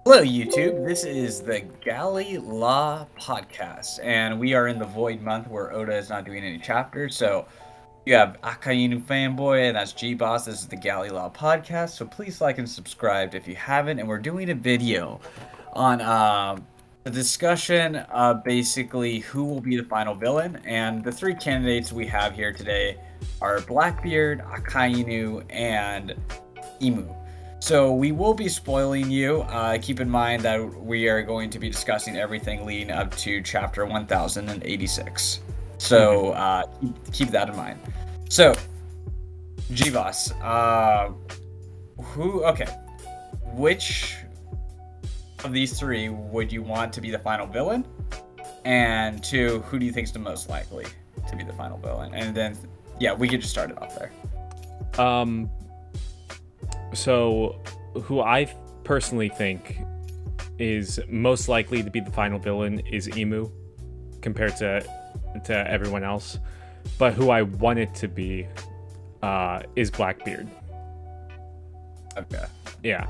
Hello, YouTube. This is the Galley La Podcast, and we are in the Void month where Oda is not doing any chapters. So you have Akainu Fanboy, and that's Geboss. This is the Galley La Podcast. So please like and subscribe if you haven't. And we're doing a video on the discussion of basically who will be the final villain. And the three candidates we have here today are Blackbeard, Akainu, and Emu. So we will be spoiling you. Keep in mind that we are going to be discussing everything leading up to chapter 1086. So keep that in mind. So, Givas, which of these three would you want to be the final villain? And two, who do you think is the most likely to be the final villain? And then, we could just start it off there. So, who I personally think is most likely to be the final villain is Emu, compared to everyone else. But who I want it to be is Blackbeard. Okay. Yeah.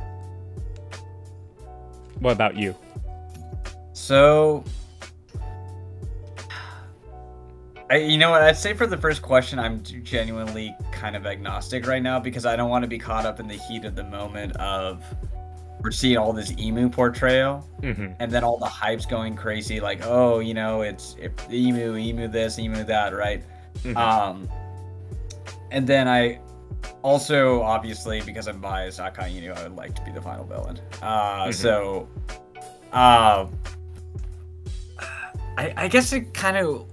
What about you? So, you know what? I'd say for the first question, I'm genuinely kind of agnostic right now because I don't want to be caught up in the heat of the moment of we're seeing all this Emu portrayal, and then all the hype's going crazy, like, oh, it's Emu this, Emu that, right? And then I also, obviously, because I'm biased, Akainu, I would like to be the final villain. So, I guess it kind of.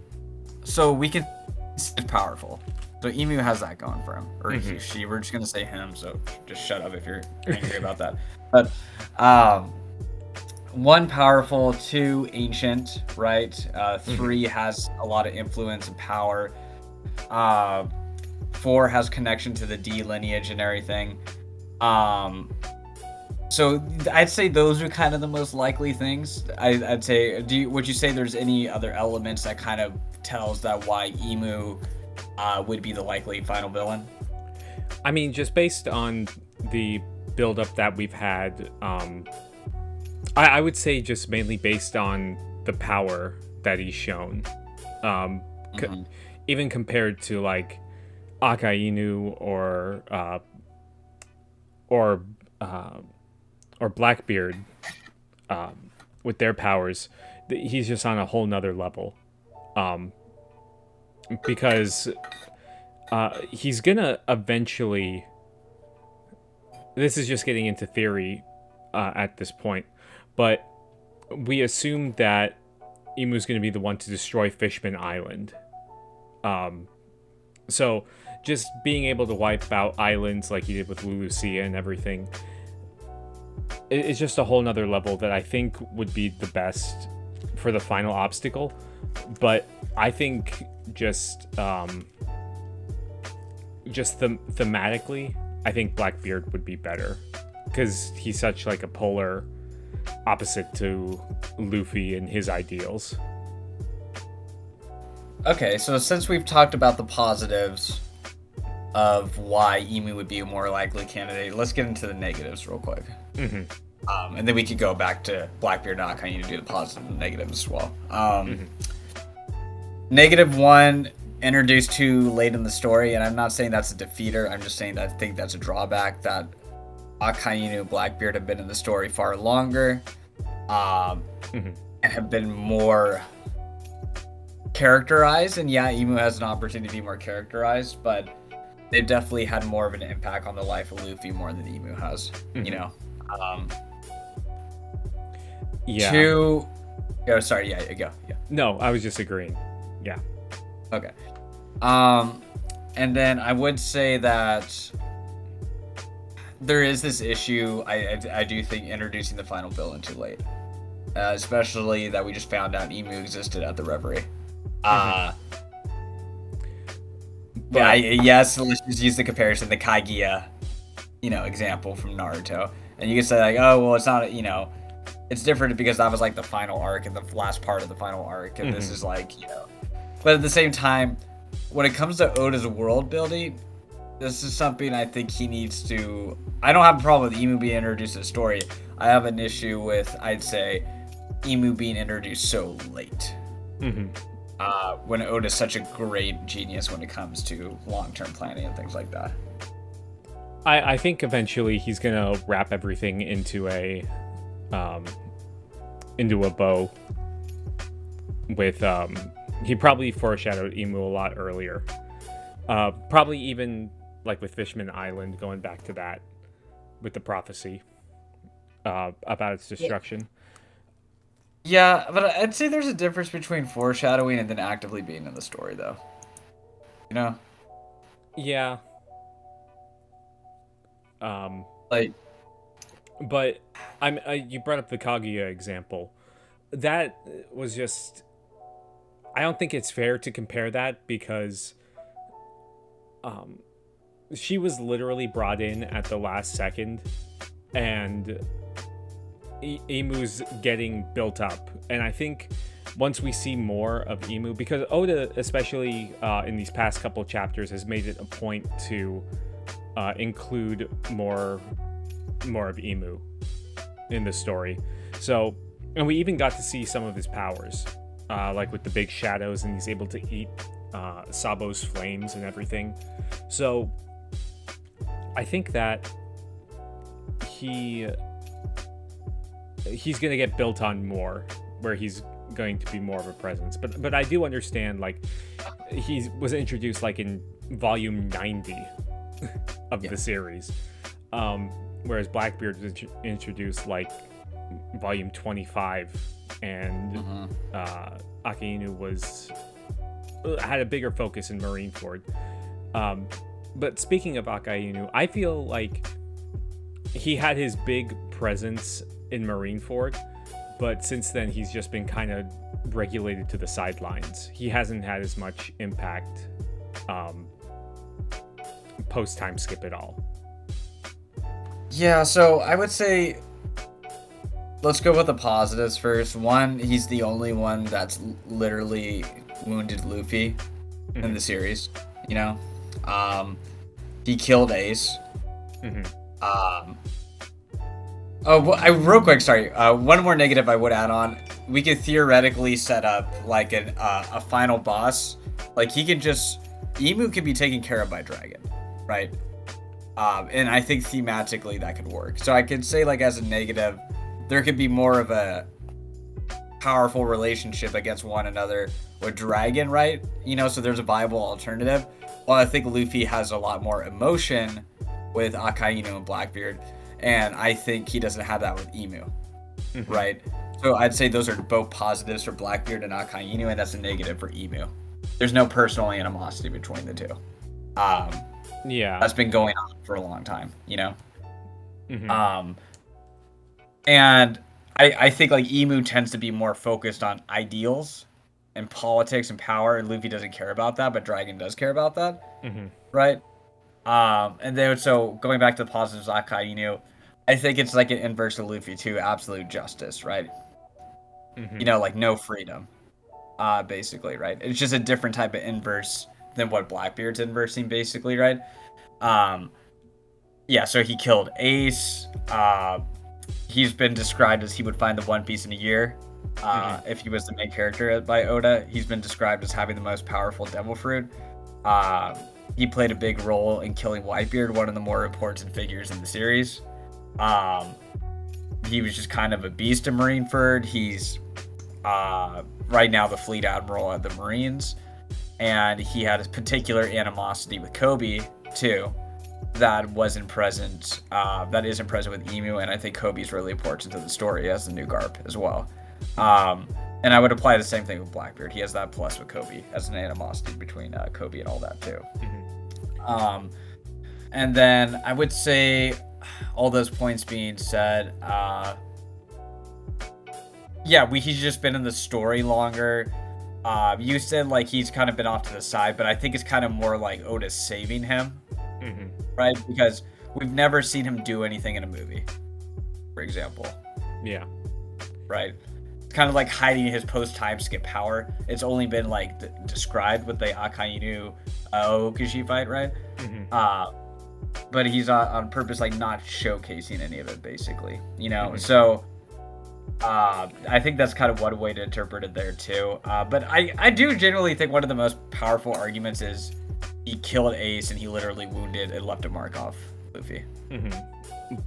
So we can. It's powerful. So Emu has that going for him, or she. We're just gonna say him. So just shut up if you're angry about that. But one, powerful. Two, ancient. Right. Three, has a lot of influence and power. Four, has connection to the D lineage and everything. So I'd say those are kind of the most likely things. I'd say. Would you say there's any other elements that kind of tells that why Emu would be the likely final villain? I mean, just based on the build-up that we've had, I would say just mainly based on the power that he's shown. Even compared to like Akainu or Blackbeard with their powers, he's just on a whole nother level. Because he's gonna eventually. This is just getting into theory at this point, but we assume that Emu's gonna be the one to destroy Fishman Island. So just being able to wipe out islands like he did with Lucia and everything, it's just a whole nother level that I think would be the best for the final obstacle. But I think just thematically, I think Blackbeard would be better because he's such like a polar opposite to Luffy and his ideals. Okay, so since we've talked about the positives of why Emu would be a more likely candidate, let's get into the negatives real quick. And then we could go back to Blackbeard and Akainu to do the positive and negatives as well. Negative one, introduced too late in the story, and I'm not saying that's a defeater, I'm just saying that I think that's a drawback, that Akainu and Blackbeard have been in the story far longer, and have been more characterized, and Emu has an opportunity to be more characterized, but they definitely had more of an impact on the life of Luffy more than Emu has, Two... Oh, sorry, go. Yeah. No, I was just agreeing. Yeah. Okay. And then I would say that there is this issue. I do think introducing the final villain too late, especially that we just found out Emu existed at the Reverie. Yes. Let's just use the comparison, the Kaguya, example from Naruto, and you can say like, oh well, it's not, it's different because that was like the final arc and the last part of the final arc, and this is like, But at the same time, when it comes to Oda's world building, this is something I think he needs to. I don't have a problem with Emu being introduced to the story. I have an issue with, I'd say, Emu being introduced so late. When Oda's such a great genius when it comes to long-term planning and things like that. I think eventually he's gonna wrap everything into a bow with he probably foreshadowed Emu a lot earlier. Probably even like with Fishman Island, going back to that with the prophecy about its destruction. Yeah, but I'd say there's a difference between foreshadowing and then actively being in the story, though. You know? Yeah. Like, but you brought up the Kaguya example. That was just, I don't think it's fair to compare that because she was literally brought in at the last second, and Emu's getting built up. And I think once we see more of Emu, because Oda, especially in these past couple chapters, has made it a point to include more of Emu in the story. So, and we even got to see some of his powers, like with the big shadows, and he's able to eat Sabo's flames and everything. So I think that he's gonna get built on more, where he's going to be more of a presence. But I do understand, like, he was introduced like in volume 90 of the series, whereas Blackbeard was introduced like volume 25, and Akainu had a bigger focus in Marineford. But speaking of Akainu, I feel like he had his big presence in Marineford, but since then he's just been kind of regulated to the sidelines. He hasn't had as much impact post time skip at all. Yeah, so I would say let's go with the positives first. One, he's the only one that's literally wounded Luffy in the series, you know? He killed Ace. Real quick, sorry. One more negative I would add on. We could theoretically set up like a final boss. Like Emu could be taken care of by Dragon, right? And I think thematically that could work. So I could say, like, as a negative, there could be more of a powerful relationship against one another with Dragon, right? You know, so there's a viable alternative. Well, I think Luffy has a lot more emotion with Akainu and Blackbeard, and I think he doesn't have that with Emu, right? So I'd say those are both positives for Blackbeard and Akainu, and that's a negative for Emu. There's no personal animosity between the two. Yeah, that's been going on for a long time, you know. And I think like Emu tends to be more focused on ideals and politics and power, and Luffy doesn't care about that, but Dragon does care about that, right? And then so going back to the positives of Akainu, I think it's like an inverse of Luffy too, absolute justice, right? You know, like no freedom, basically, right? It's just a different type of inverse than what Blackbeard's inversing, basically, right? Yeah, so he killed Ace. He's been described as he would find the One Piece in a year. If he was the main character by Oda, he's been described as having the most powerful devil fruit. He played a big role in killing Whitebeard, one of the more important figures in the series. He was just kind of a beast in Marineford. He's right now the fleet admiral of the Marines, and he had a particular animosity with Kobe too, that isn't present with Emu, and I think Kobe's really important to the story as the new Garp as well. And I would apply the same thing with Blackbeard. He has that plus with Kobe as an animosity between Kobe and all that too. And then I would say, all those points being said, he's just been in the story longer. You said like he's kind of been off to the side, but I think it's kind of more like Oda's saving him, right? Because we've never seen him do anything in a movie, for example. Yeah. Right. It's kind of like hiding his post-time skip power. It's only been like described with the Akainu Okushi fight, right? but he's on purpose like not showcasing any of it, basically. Mhm. So I think that's kind of one way to interpret it there too. But I do generally think one of the most powerful arguments is he killed Ace and he literally wounded and left a mark off Luffy.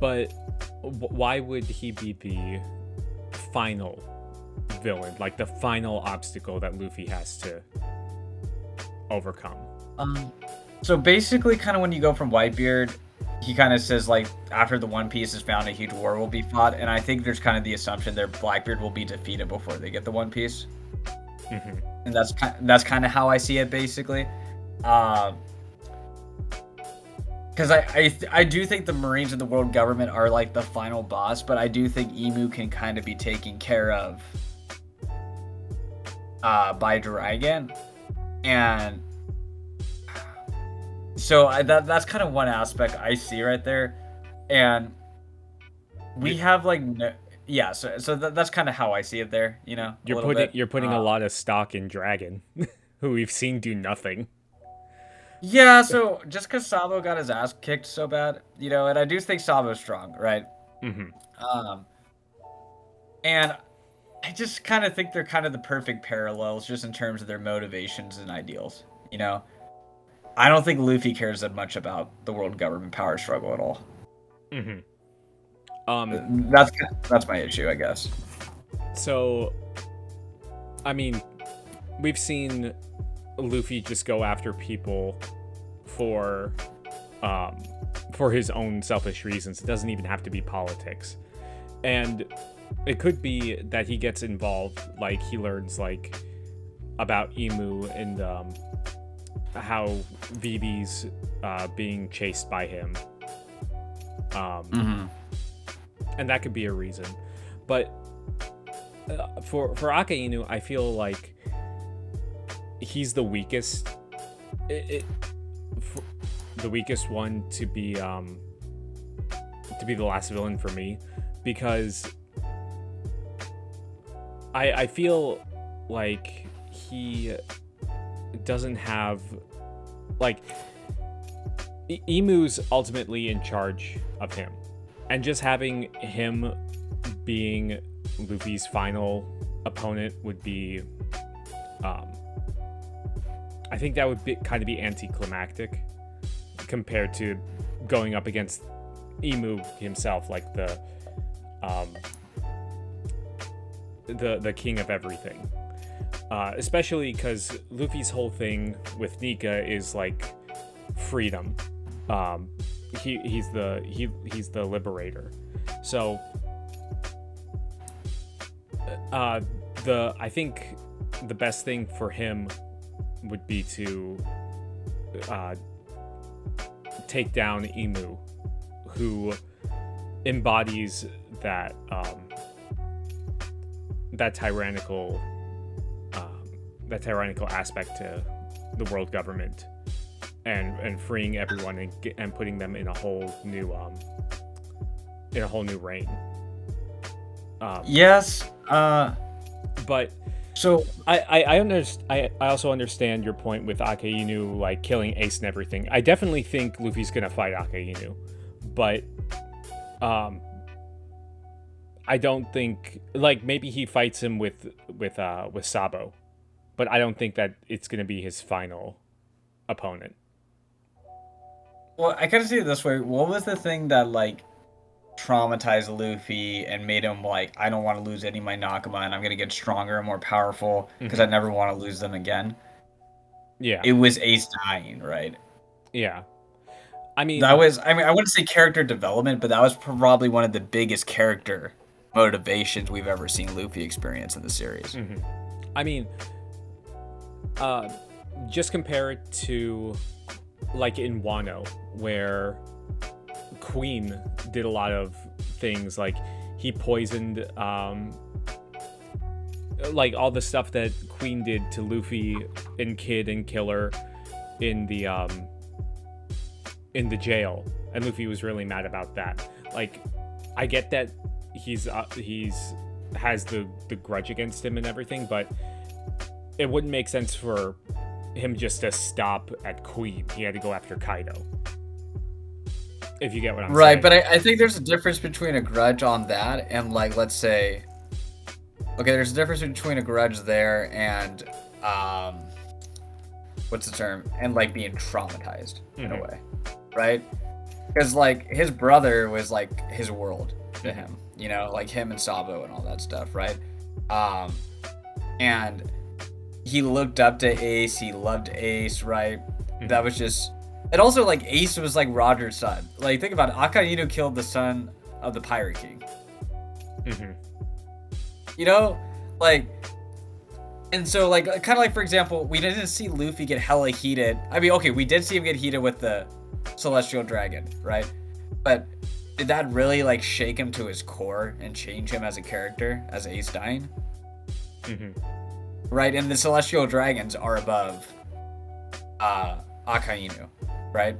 But why would he be the final villain, like the final obstacle that Luffy has to overcome? So basically, kind of when you go from Whitebeard, he kind of says like after the One Piece is found, a huge war will be fought, and I think there's kind of the assumption there Blackbeard will be defeated before they get the One Piece, and that's kind of how I see it basically. Because I do think the Marines and the world government are like the final boss, but I do think Emu can kind of be taken care of by Dragon, and so that's kind of one aspect I see right there, and we have like so that's kind of how I see it there. You're putting a lot of stock in Dragon, who we've seen do nothing. Yeah, so just because Sabo got his ass kicked so bad, and I do think Sabo's strong, right? And I just kind of think they're kind of the perfect parallels just in terms of their motivations and ideals, I don't think Luffy cares that much about the world government power struggle at all. That's my issue, I guess. So, I mean, we've seen Luffy just go after people for his own selfish reasons. It doesn't even have to be politics, and it could be that he gets involved, like he learns like about Emu and how Vivi's being chased by him, and that could be a reason. But for Akainu, I feel like he's the weakest. The weakest one to be the last villain for me, because I feel like he doesn't have like Emu's ultimately in charge of him, and just having him being Luffy's final opponent would be I think that would kind of be anticlimactic compared to going up against Emu himself, like the king of everything. Especially because Luffy's whole thing with Nika is like freedom. He's the liberator. So I think the best thing for him would be to take down Emu, who embodies that tyrannical aspect to the world government, and freeing everyone and putting them in a whole new reign. Yes. But so I also understand your point with Akainu like killing Ace and everything. I definitely think Luffy's gonna fight Akainu, but I don't think, like, maybe he fights him with Sabo, but I don't think that it's gonna be his final opponent. Well, I kind of see it this way. What was the thing that like traumatized Luffy and made him like, I don't want to lose any of my Nakama, and I'm gonna get stronger and more powerful because I never want to lose them again? Yeah, it was Ace dying, right? Yeah, I mean, I wouldn't say character development, but that was probably one of the biggest character motivations we've ever seen Luffy experience in the series. I mean, just compare it to like in Wano, where Queen did a lot of things, like he poisoned like all the stuff that Queen did to Luffy and Kid and Killer in the jail, and Luffy was really mad about that. Like, I get that he's has the grudge against him and everything, but it wouldn't make sense for him just to stop at Queen. He had to go after Kaido. if you get what I'm Right, saying. but I think there's a difference between a grudge on that and, like, let's say, okay, there's a difference between a grudge there and, what's the term? And, like, being traumatized in a way, right? Because, like, his brother was, like, his world to him, you know, like him and Sabo and all that stuff, right? And he looked up to Ace, he loved Ace, right? That was just... And also, like, Ace was, like, Roger's son. Like, think about it. Akainu killed the son of the Pirate King. You know? Like... And so, like, kind of like, for example, we didn't see Luffy get hella heated. I mean, okay, we did see him get heated with the Celestial Dragon, right? But did that really, like, shake him to his core and change him as a character, as Ace dying? Right? And the Celestial Dragons are above Akainu, right?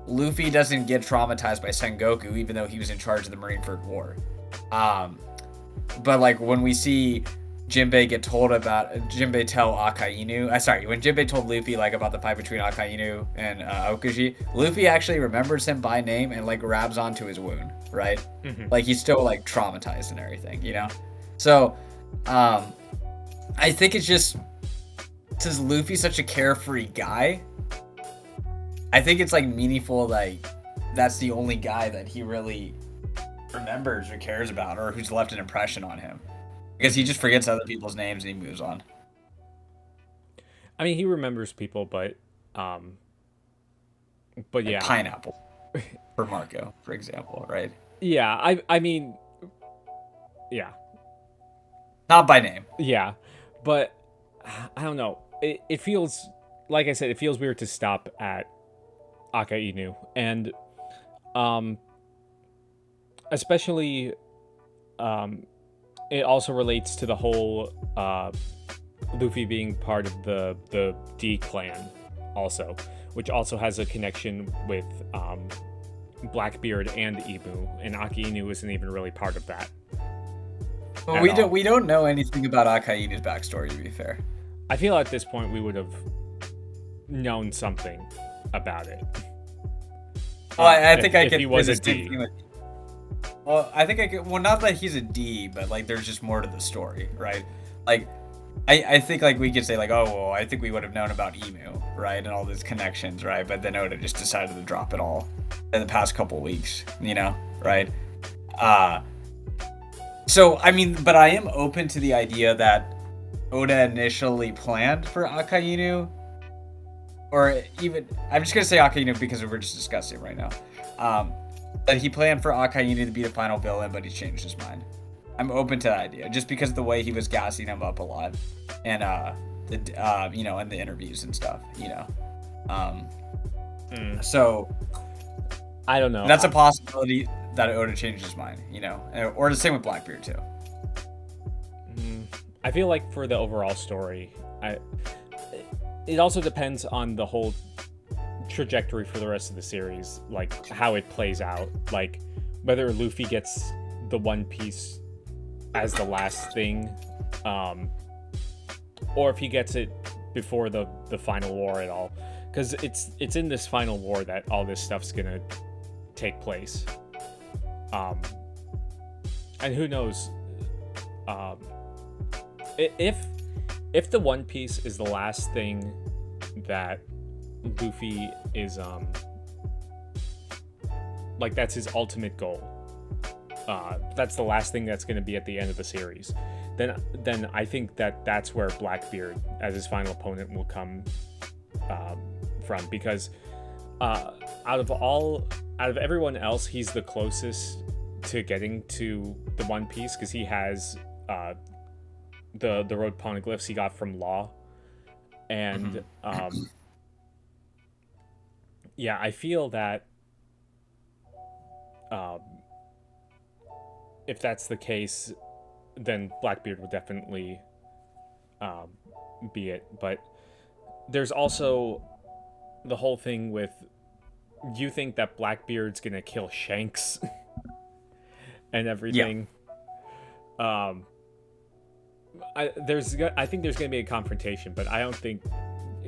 Luffy doesn't get traumatized by Sengoku, even though he was in charge of the Marineford War. But, like, when we see Jinbei tell Akainu, when Jinbei told Luffy, like, about the fight between Akainu and Okuji, Luffy actually remembers him by name and, like, grabs onto his wound, right? Like, he's still, like, traumatized and everything, you know? So, I think it's just, since Luffy's such a carefree guy, I think it's, like, meaningful, like, that's the only guy that he really remembers or cares about, or who's left an impression on him. Because he just forgets other people's names and he moves on. I mean, he remembers people, but Like yeah. Pineapple for Marco, for example, right? Yeah, I mean, yeah. Not by name. Yeah, but I don't know. It feels, like I said, it feels weird to stop at Akainu, and especially it also relates to the whole Luffy being part of the D clan also, which also has a connection with Blackbeard and Ibu, and Akainu isn't even really part of that. Well, we don't know anything about Akainu's backstory, to be fair. I feel at this point we would have known something about it. Well, I think I if could. he was a D. Well, I think I could. Well, not that he's a D, but, like, there's just more to the story, right? Like, I think, like, we could say, like, oh, well, I think we would have known about Emu, right, and all these connections, right? But then Oda just decided to drop it all in the past couple weeks, you know, right? So, I mean, but I am open to the idea that Oda initially planned for Akainu, or even, I'm just going to say Akainu because we're just discussing right now, that he planned for Akainu to be the final villain, but he changed his mind. I'm open to that idea, just because of the way he was gassing him up a lot, and, you know, in the interviews and stuff, you know. So, I don't know. That's a possibility that Oda changed his mind, you know, or the same with Blackbeard too. I feel like for the overall story, it also depends on the whole trajectory for the rest of the series, like how it plays out, like whether Luffy gets the One Piece as the last thing, or if he gets it before the final war at all, because it's in this final war that all this stuff's gonna take place, and who knows, if the One Piece is the last thing that Luffy is like, that's his ultimate goal, that's the last thing that's going to be at the end of the series, then I think that's where Blackbeard as his final opponent will come from, because out of everyone else, he's the closest to getting to the One Piece, because he has the road poneglyphs he got from Law, and yeah, I feel that if that's the case, then Blackbeard would definitely be it. But there's also the whole thing with, you think that Blackbeard's gonna kill Shanks and everything. Yeah. I think there's gonna be a confrontation, but I don't think,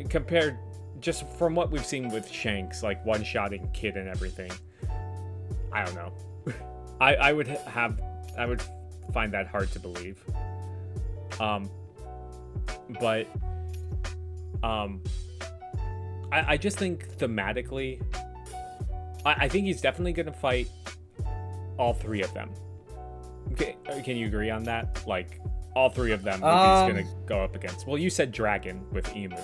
compared just from what we've seen with Shanks, like one-shotting Kid and everything, I don't know. I would find that hard to believe. But I just think thematically, I think he's definitely gonna fight all three of them. Can you agree on that? Like, all three of them he's gonna go up against. Well, you said Dragon with Emu.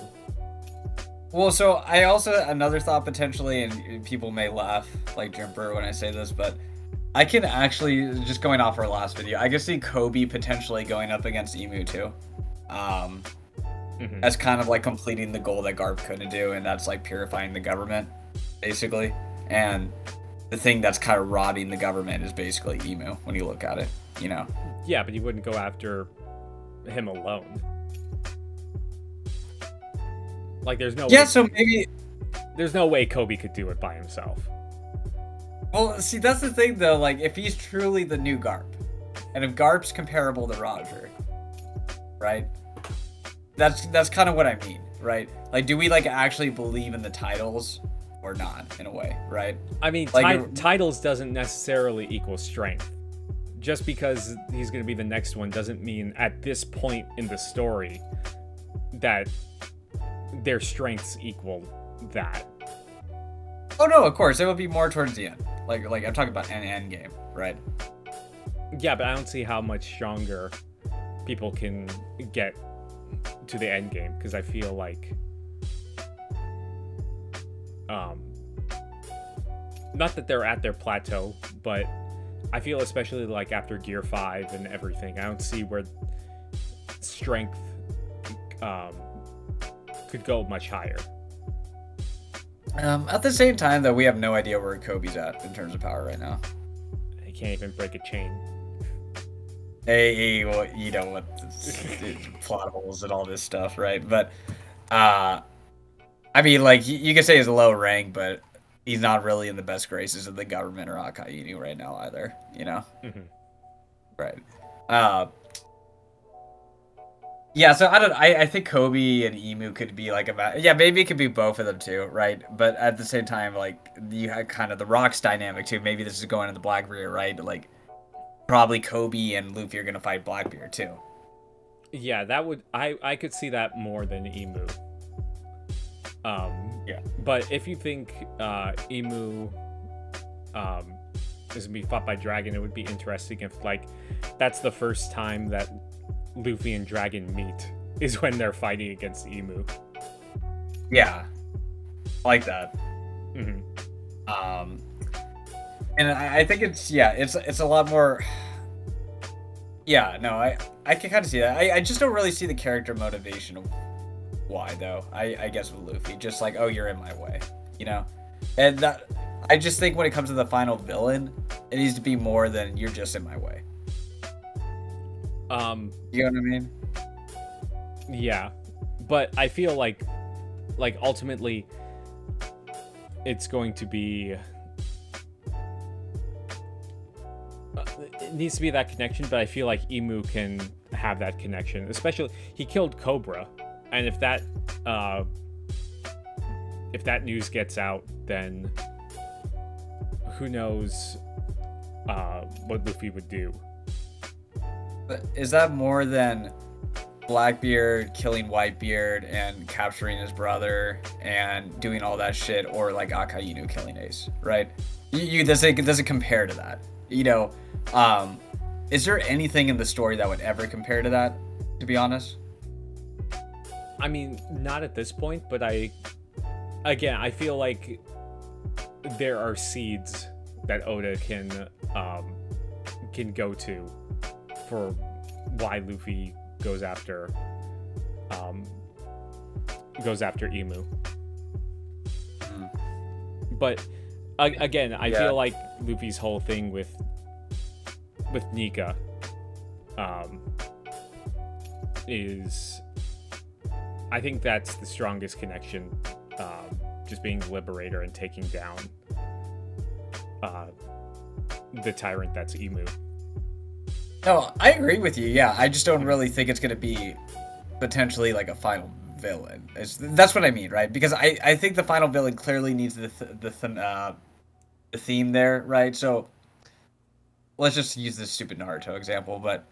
Well, so I also, another thought potentially, and people may laugh like Jumper when I say this, but I can actually, just going off our last video, I can see Kobe potentially going up against Emu too. As kind of like completing the goal that Garp couldn't do, and that's like purifying the government, basically. And the thing that's kind of rotting the government is basically Emu, when you look at it, you know? Yeah, but he wouldn't go after him alone. Like, there's no way, so maybe... There's no way Kobe could do it by himself. Well, see, that's the thing, though. Like, if he's truly the new Garp, and if Garp's comparable to Roger, right? That's kind of what I mean, right? Like, do we, like, actually believe in the titles or not, in a way, right? I mean, like, titles doesn't necessarily equal strength. Just because he's going to be the next one doesn't mean at this point in the story that their strengths equal that. Oh no, of course, it would be more towards the end. Like I'm talking about an end game, right? Yeah, but I don't see how much stronger people can get to the end game, because I feel like not that they're at their plateau, but I feel especially like after Gear 5 and everything, I don't see where strength could go much higher. At the same time, though, we have no idea where Kobe's at in terms of power right now. He can't even break a chain. Hey, well, you know what, plot holes and all this stuff, right? But, I mean, like, you could say he's a low rank, but he's not really in the best graces of the government or Akainu right now either, you know? Right. Yeah, so I think Kobe and Emu could be like maybe it could be both of them too, right? But at the same time, like, you had kind of the Rocks dynamic too. Maybe this is going in the Blackbeard, right? Like, probably Kobe and Luffy are gonna fight Blackbeard too. Yeah, that would I could see that more than Emu. Yeah. But if you think Emu is gonna be fought by Dragon, it would be interesting if, like, that's the first time that Luffy and Dragon meet, is when they're fighting against Emu. Yeah, I like that. And I think it's a lot more. Yeah, no, I can kind of see that. I just don't really see the character motivation of why, though. I guess with Luffy, just like, oh, you're in my way, you know. And that, I just think when it comes to the final villain, it needs to be more than you're just in my way. You know what I mean? Yeah, but I feel like ultimately it's going to be it needs to be that connection, but I feel like Emu can have that connection, especially he killed Cobra, and if that news gets out, then who knows what Luffy would do. But is that more than Blackbeard killing Whitebeard and capturing his brother and doing all that shit, or like Akainu killing Ace, right? Does it compare to that? You know, is there anything in the story that would ever compare to that, to be honest? I mean, not at this point, but I feel like there are seeds that Oda can go to for why Luffy goes after Emu. But again, I feel like Luffy's whole thing with Nika is, I think that's the strongest connection, just being the liberator and taking down the tyrant that's Emu. No, I agree with you. Yeah, I just don't really think it's going to be potentially like a final villain. That's what I mean, right? Because I think the final villain clearly needs the theme there, right? So let's just use this stupid Naruto example, but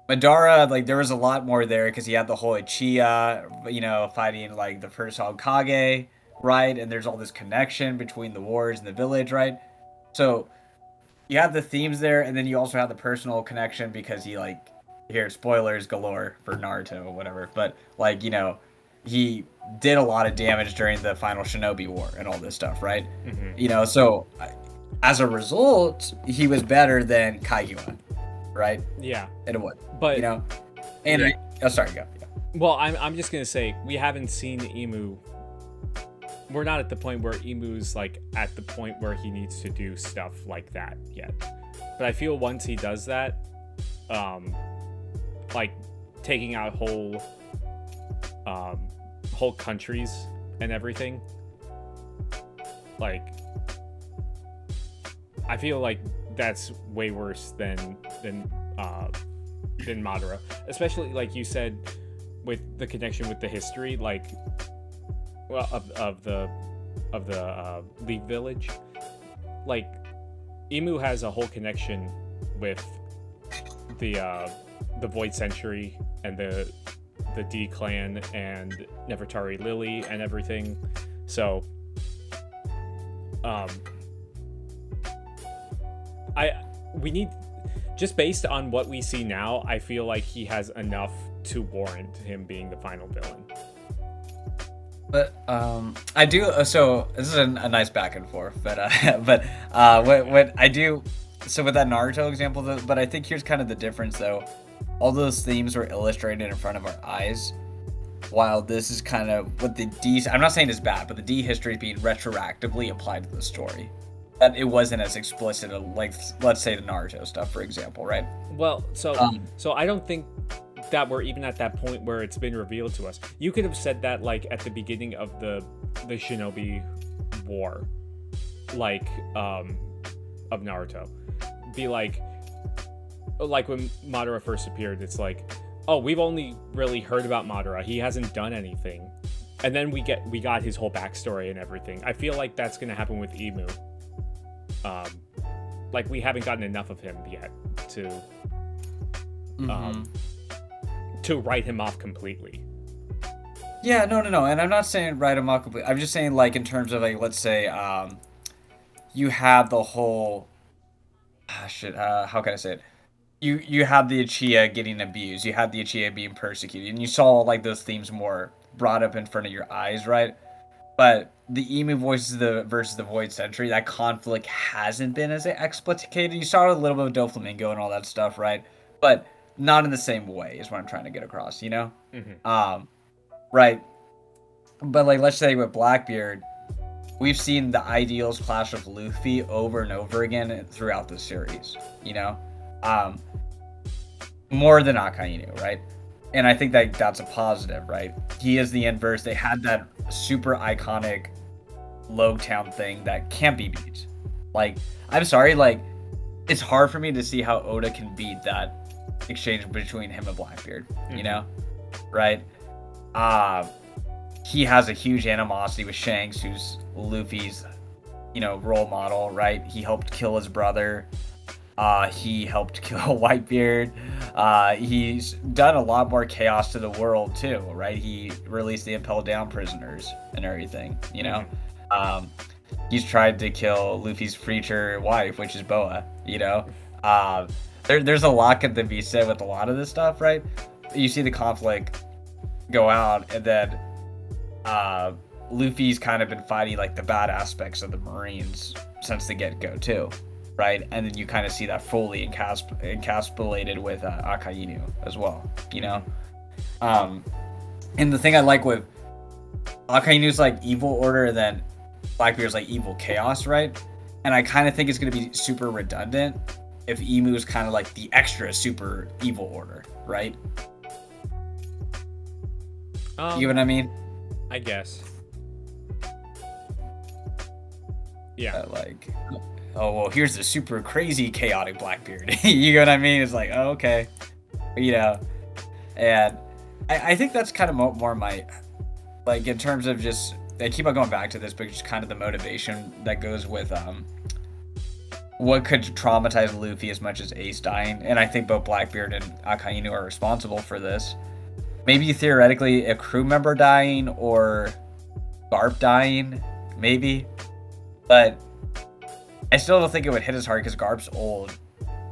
Madara, like there was a lot more there because he had the whole Uchiha, fighting like the first Hokage, right? And there's all this connection between the wars and the village, right? So you have the themes there, and then you also have the personal connection because here, spoilers galore for Naruto or whatever, but he did a lot of damage during the final Shinobi War and all this stuff, right? Mm-hmm. So as a result, he was better than Kaguya, right? Yeah. In a way, but and yeah. Sorry, go. Yeah. Well, I'm just gonna say we haven't seen Imu. We're not at the point where Imu's like at the point where he needs to do stuff like that yet. But I feel once he does that, like taking out whole countries and everything, like I feel like that's way worse than Madara, especially like you said with the connection with the history, like of the Leaf Village. Like Imu has a whole connection with the Void Century and the D Clan and Nefertari Lily and everything. So we need, just based on what we see now, I feel like he has enough to warrant him being the final villain. But I do. So this is a nice back and forth. But what I do. So with that Naruto example, but I think here's kind of the difference, though. All those themes were illustrated in front of our eyes, while this is kind of what the D. I'm not saying it's bad, but the D history is being retroactively applied to the story. That it wasn't as explicit, like let's say the Naruto stuff, for example, right? Well, so I don't think that we're even at that point where it's been revealed to us. You could have said that like at the beginning of the Shinobi War, like of Naruto. Be like when Madara first appeared, it's like, oh, we've only really heard about Madara. He hasn't done anything. And then we got his whole backstory and everything. I feel like that's gonna happen with Imu. Like we haven't gotten enough of him yet to write him off completely. Yeah, no, and I'm not saying write him off completely. I'm just saying like in terms of like, let's say you have the whole how can I say it? You have the Uchiha getting abused, you have the Uchiha being persecuted, and you saw like those themes more brought up in front of your eyes, right? But the Emu voices versus the Void Century, that conflict hasn't been as explicated. You saw a little bit of Doflamingo and all that stuff, right? But not in the same way is what I'm trying to get across, you know? Mm-hmm. Right. But like, let's say with Blackbeard, we've seen the ideals clash with Luffy over and over again throughout the series, you know? More than Akainu, right? And I think that that's a positive, right? He is the inverse. They had that super iconic Logtown thing that can't be beat. Like, I'm sorry, like, it's hard for me to see how Oda can beat that exchange between him and Blackbeard, you know? Right? He has a huge animosity with Shanks, who's Luffy's, role model, right? He helped kill his brother. He helped kill Whitebeard. He's done a lot more chaos to the world too, right? He released the Impel Down prisoners and everything, you know? He's tried to kill Luffy's future wife, which is Boa, you know? There's a lot to be said with a lot of this stuff, right? You see the conflict go out, and then Luffy's kind of been fighting like the bad aspects of the Marines since the get-go too. Right, and then you kind of see that fully encapsulated with Akainu as well, you know. And the thing I like with Akainu's like evil order, and then Blackbeard's like evil chaos, right? And I kind of think it's gonna be super redundant if Emu is kind of like the extra super evil order, right? You know what I mean? I guess. Yeah. Oh, well, here's the super crazy chaotic Blackbeard. You know what I mean? It's like, oh, okay. You know, and I think that's kind of more my like in terms of just, I keep on going back to this, but just kind of the motivation that goes with what could traumatize Luffy as much as Ace dying, and I think both Blackbeard and Akainu are responsible for this. Maybe theoretically a crew member dying or Garp dying, maybe, but I still don't think it would hit as hard because Garp's old,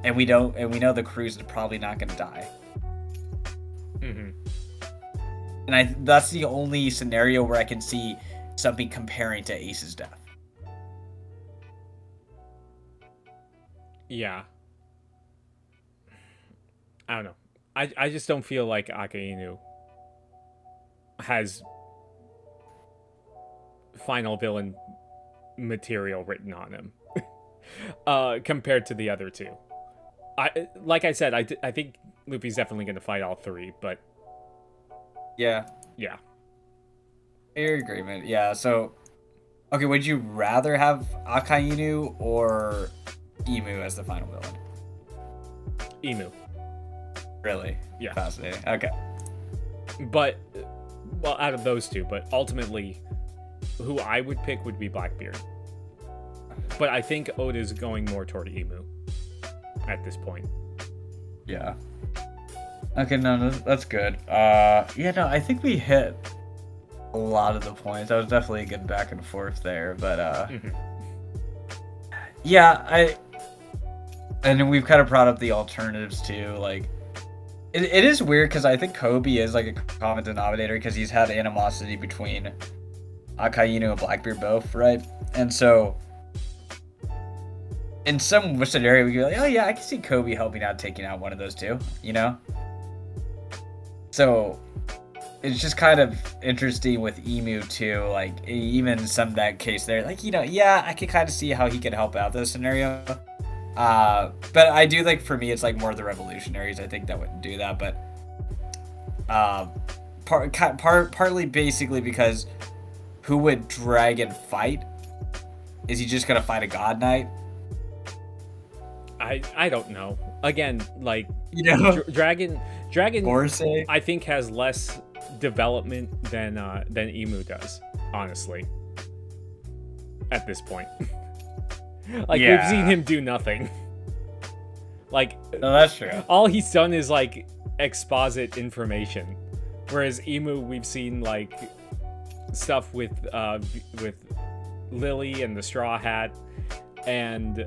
and we know the crew's probably not going to die. Mm-hmm. And that's the only scenario where I can see something comparing to Ace's death. Yeah. I don't know. I just don't feel like Akainu has final villain material written on him compared to the other two. Like I said, I think Luffy's definitely going to fight all three, but yeah. Your agreement. Yeah, so okay, would you rather have Akainu or Emu as the final villain? Emu. Really? Yeah. Fascinating. Okay. But, well, out of those two, but ultimately, who I would pick would be Blackbeard. But I think Oda's going more toward Emu at this point. Yeah. Okay, no, that's good. Yeah, no, I think we hit a lot of the points. That was definitely a good back and forth there, but yeah, and then we've kind of brought up the alternatives too. Like, it is weird because I think Kobe is like a common denominator because he's had animosity between Akainu and Blackbeard both, right? And so, in some scenario, we go like, oh yeah, I can see Kobe helping out taking out one of those two, you know? So, it's just kind of interesting with Emu too, like, even some that case there, like, you know, yeah, I can kind of see how he could help out this scenario. But I do think for me, it's like more the revolutionaries. I think that wouldn't do that, but partly basically because who would Dragon fight? Is he just gonna fight a God Knight? I don't know. Again, like, You know, Dragon, Gorosei? I think has less development than Emu does, honestly. At this point. Like, Yeah. we've seen him do nothing. Like, No, that's true. all he's done is, like, exposit information. Whereas Emu, we've seen, like, stuff with Lily and the Straw Hat. And,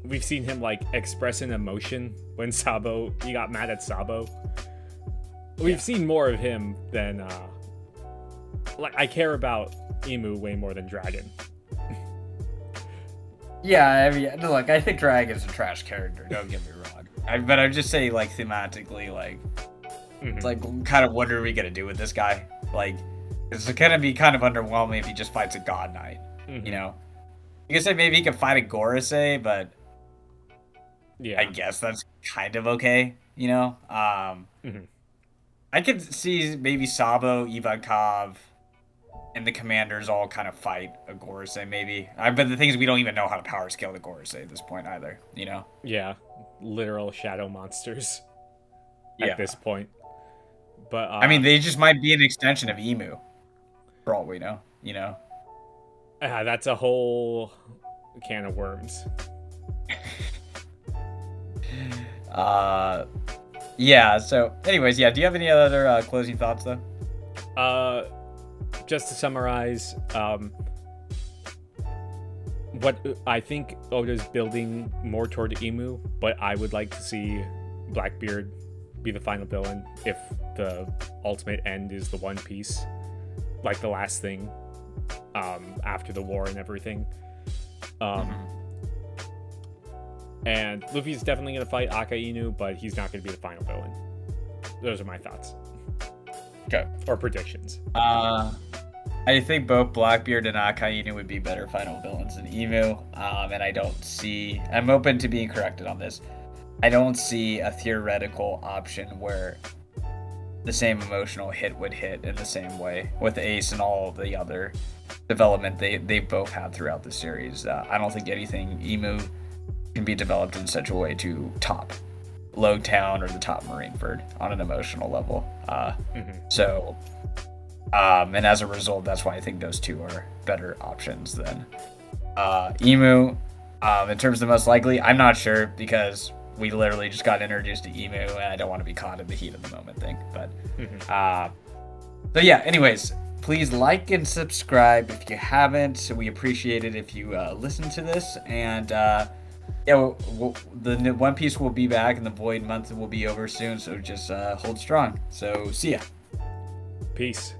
we've seen him, like, express an emotion when he got mad at Sabo. We've seen more of him than, like, I care about Emu way more than Dragon. Yeah, I mean, look, I think Dragon's a trash character. Don't get me wrong. But I'm just saying, like, thematically, like, it's like, kind of what are we gonna do with this guy? Like, it's gonna be kind of underwhelming if he just fights a God Knight. You know, you can say maybe he could fight a Gorosei, but Yeah. I guess that's kind of okay. You know, I could see maybe Sabo, Ivankov, and the commanders all kind of fight a Gorosei, maybe. But the thing is, we don't even know how to power scale the Gorosei at this point either, you know? Yeah. Literal shadow monsters Yeah. at this point. But I mean, they just might be an extension of Emu, for all we know, you know? that's a whole can of worms. Yeah, so anyways, yeah, do you have any other closing thoughts, though? Just to summarize, what I think Oda's building more toward Emu, but I would like to see Blackbeard be the final villain if the ultimate end is the One Piece, like the last thing, after the war and everything. And Luffy's definitely going to fight Akainu, but he's not going to be the final villain. Those are my thoughts. Okay. Or predictions. I think both Blackbeard and Akainu would be better final villains than Emu, and I don't see... I'm open to being corrected on this. I don't see a theoretical option where the same emotional hit would hit in the same way with Ace and all of the other development they both had throughout the series. I don't think anything Emu can be developed in such a way to top Logtown or the top Marineford on an emotional level. So And as a result, that's why I think those two are better options than Emu. In terms of the most likely, I'm not sure because we literally just got introduced to Emu, and I don't want to be caught in the heat of the moment thing. But so yeah. Anyways, please like and subscribe if you haven't. We appreciate it if you listen to this. And yeah, the One Piece will be back, and the Void month will be over soon. So just hold strong. So see ya. Peace.